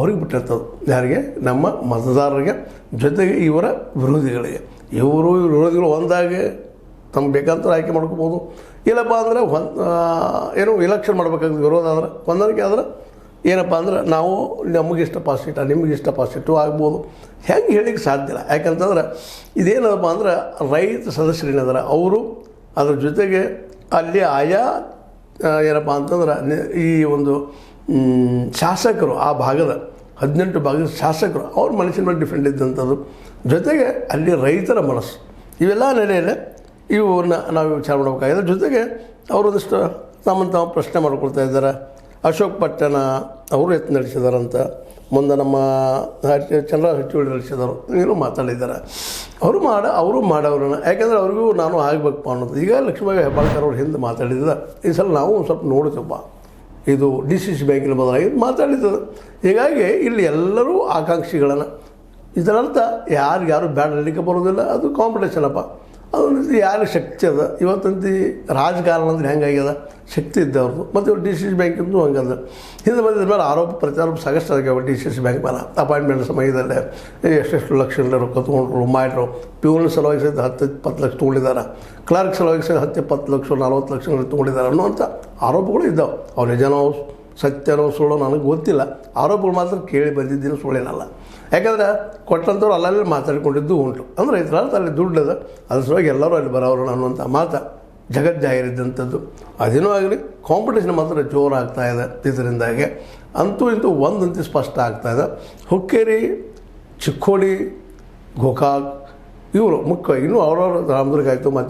ಅವ್ರಿಗೆ ಬಿಟ್ಟಿರ್ತದೆ. ಯಾರಿಗೆ? ನಮ್ಮ ಮತದಾರರಿಗೆ, ಜೊತೆಗೆ ಇವರ ವಿರೋಧಿಗಳಿಗೆ. ಇವರು ವಿರೋಧಿಗಳು ಒಂದಾಗಿ ತಮ್ಮ ಬೇಕಂತ ಆಯ್ಕೆ ಮಾಡ್ಕೋಬೋದು. ಇಲ್ಲಪ್ಪ ಅಂದರೆ ಏನು ಎಲೆಕ್ಷನ್ ಮಾಡ್ಬೇಕಾಗ್ತದೆ. ವಿರೋಧ ಆದ್ರೆ ಹೊಂದಾಣಿಕೆ ಆದ್ರೆ ಏನಪ್ಪ ಅಂದ್ರೆ ನಾವು ನಮಗಿಷ್ಟ ಪಾಸಿಟ ನಿಮಗಿಷ್ಟ ಪಾಸಿಟಿವ್ ಆಗ್ಬೋದು. ಹೆಂಗೆ ಹೇಳಿಕ್ಕೆ ಸಾಧ್ಯ ಇಲ್ಲ. ಯಾಕಂತಂದ್ರೆ ಇದೇನಪ್ಪ ಅಂದ್ರೆ ರೈತ ಸದಸ್ಯರೇನಿದಾರೆ ಅವರು ಅದ್ರ ಜೊತೆಗೆ ಅಲ್ಲಿ ಆಯಾ ಏನಪ್ಪ ಅಂತಂದ್ರೆ ಈ ಒಂದು ಶಾಸಕರು, ಆ ಭಾಗದ 18 ಭಾಗದ ಶಾಸಕರು ಅವ್ರ ಮನಸ್ಸಿನ ಮೇಲೆ ಡಿಫೆಂಡ್ ಇದ್ದಂಥದ್ದು, ಜೊತೆಗೆ ಅಲ್ಲಿ ರೈತರ ಮನಸ್ಸು, ಇವೆಲ್ಲ ನೆಲೆಯಲ್ಲೇ ಇವನ್ನ ನಾವು ವಿಚಾರ ಮಾಡಬೇಕಾಗಿದೆ. ಜೊತೆಗೆ ಅವರೊಂದಿಷ್ಟು ತಮ್ಮನ್ನು ತಾವು ಪ್ರಶ್ನೆ ಮಾಡ್ಕೊಳ್ತಾ ಇದ್ದಾರೆ. ಅಶೋಕ್ ಪಟ್ಟಣ ಅವರು ಎತ್ತು ನಡೆಸಿದಾರಂತ, ಮುಂದೆ ನಮ್ಮ ಚಂದ್ರರಾಜ್ ಹಟ್ಟಿಹೊಳಿ ನಡೆಸಿದರು, ಏನೂ ಮಾತಾಡಿದ್ದಾರೆ. ಅವರು ಮಾಡೋರನ್ನ ಯಾಕೆಂದರೆ ಅವ್ರಿಗೂ ನಾನು ಆಗಬೇಕಪ್ಪ ಅನ್ನೋದು. ಈಗ ಲಕ್ಷ್ಮೀ ಹೆಬ್ಬಾಳ್ಕರ್ ಅವ್ರು ಹಿಂದೆ ಮಾತಾಡಿದ ಈ ಸಲ ನಾವು ಒಂದು ಸ್ವಲ್ಪ ನೋಡ್ತೀವಪ್ಪ, ಇದು DCC ಬ್ಯಾಂಕಿನ ಬದಲಾಗಿ ಮಾತಾಡಿದ್ದದು. ಹೀಗಾಗಿ ಇಲ್ಲಿ ಎಲ್ಲರೂ ಆಕಾಂಕ್ಷಿಗಳನ್ನು, ಇದರರ್ಥ ಯಾರು ಬ್ಯಾಡ ನಡೀಲಿಕ್ಕೆ ಬರೋದಿಲ್ಲ. ಅದು ಕಾಂಪಿಟೇಷನಪ್ಪ. ಅದೊಂದು ಯಾರಿಗೆ ಶಕ್ತಿ ಅದ. ಇವತ್ತಂತ ರಾಜಕಾರಣ ಅಂದ್ರೆ ಹೆಂಗಾಗ್ಯದ, ಶಕ್ತಿ ಇದ್ದವ್ರದ್ದು. ಮತ್ತು DCC ಬ್ಯಾಂಕಿಂದು ಹಂಗದ. ಹಿಂದೆ ಬಂದಿದ್ದ ಮೇಲೆ ಆರೋಪ ಪ್ರತ್ಯಾರೋಪ ಸಾಕಷ್ಟು ಆಗ್ಯಾವ DCC ಬ್ಯಾಂಕ್ ಮೇಲೆ. ಅಪಾಯಿಂಟ್ಮೆಂಟ್ ಸಮಯದಲ್ಲೇ ಎಷ್ಟೆಷ್ಟು ಲಕ್ಷ ರೊಕ್ಕ ತೊಗೊಂಡ್ರು, ಮಾಡಿದ್ರು. ಪ್ಯೂನ್ ಸಲುವಾಗಿ ಸಹಿತ 10-20 ಲಕ್ಷ ತೊಗೊಂಡಿದ್ದಾರೆ. ಕ್ಲರ್ಕ್ ಸಲುವಾಗಿ ಸಹಿತ 10-20 ಲಕ್ಷ 40 ಲಕ್ಷ ತೊಗೊಂಡಿದ್ದಾರೆ ಅನ್ನುವಂಥ ಆರೋಪಗಳು ಇದ್ದಾವೆ. ಅವ್ರು ನಿಜನೋ ಸತ್ಯನೋ ಸುಳ್ಳೋ ನನಗೆ ಗೊತ್ತಿಲ್ಲ. ಆರೋಪಗಳು ಮಾತ್ರ ಕೇಳಿ ಬಂದಿದ್ದೀನಿ, ಸುಳ್ಳೇನಲ್ಲ. ಯಾಕಂದರೆ ಕೊಟ್ಟಂಥವ್ರು ಅಲ್ಲಲ್ಲಿ ಮಾತಾಡಿಕೊಂಡಿದ್ದು ಉಂಟು. ಅಂದರೆ ಇದರ ಅರ್ಥ ಅಲ್ಲಿ ದುಡ್ಡದ, ಅದ್ರ ಸಲುವಾಗಿ ಎಲ್ಲರೂ ಅಲ್ಲಿ ಬರೋರು ಅನ್ನುವಂಥ ಮಾತು ಜಗಜ್ಜಾಹಿರಿದ್ದಂಥದ್ದು. ಅದೇನೂ ಆಗಲಿ, ಕಾಂಪಿಟೇಷನ್ ಮಾತ್ರ ಜೋರಾಗ್ತಾ ಇದೆ. ಇದರಿಂದಾಗಿ ಅಂತೂ ಇಂತೂ ಒಂದಂತೂ ಸ್ಪಷ್ಟ ಆಗ್ತಾಯಿದೆ. ಹುಕ್ಕೇರಿ, ಚಿಕ್ಕೋಡಿ, ಗೋಕಾಕ್ ಇವರು ಮುಖ್ಯವಾಗಿ ಇನ್ನೂ ಅವ್ರವ್ರ ರಾಮದುರ್ಗ ಆಯಿತು ಮತ್ತು